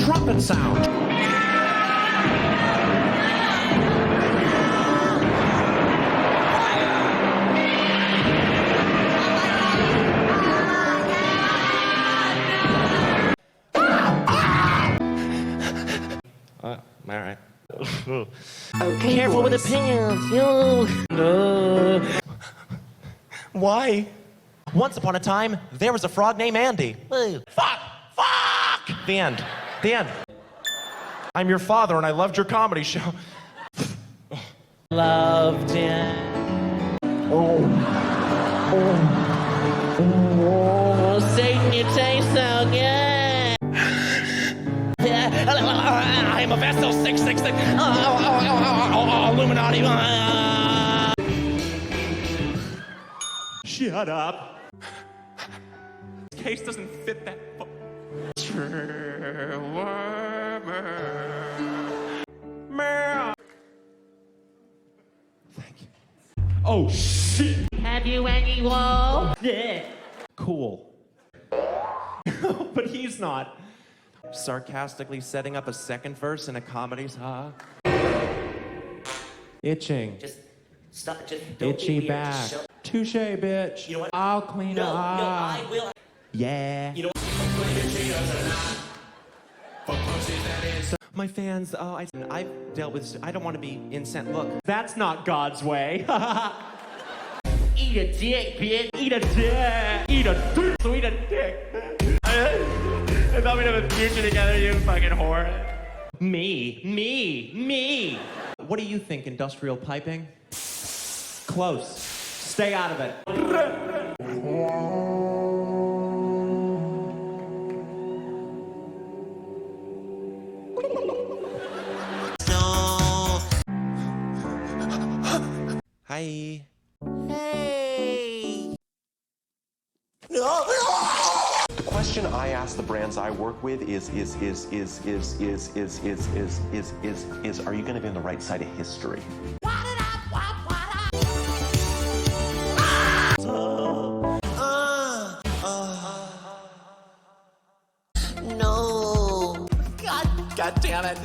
trumpet sound. All right. Okay, Careful boys. with the pants, yo. Why? Once upon a time, there was a frog named Andy. Fuck! Fuck! The end. The end. I'm your father, and I loved your comedy show. Loved it. Oh, Satan, you taste so good. I am a vessel 666. Illuminati. Shut up. This case doesn't fit that. Thank you. Oh shit. Have you any woe? Yeah. Cool. But he's not. Sarcastically setting up a second verse in a comedy, huh? Itching. Just stop. Just don't Itchy be weird. back. Just show- Touche, bitch. You know what? I'll clean No, it no, up. I will. Yeah. You know what? My fans, I've dealt with. I don't want to be incensed. Look, that's not God's way. Eat a dick, bitch. Eat a dick. Eat a dick. So eat a dick. I thought we'd have a future together, you fucking whore. Me. What do you think, industrial piping? Close. Stay out of it. Hi. Hey. The question I ask the brands I work with is, are you going to be on the right side of history? No. God damn it.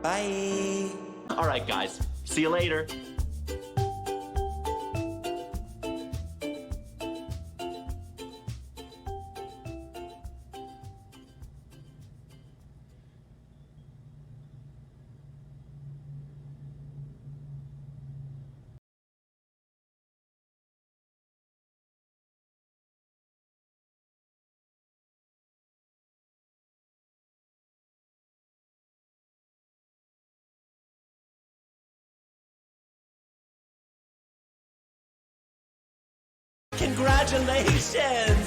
Bye. All right, guys. See you later. Congratulations.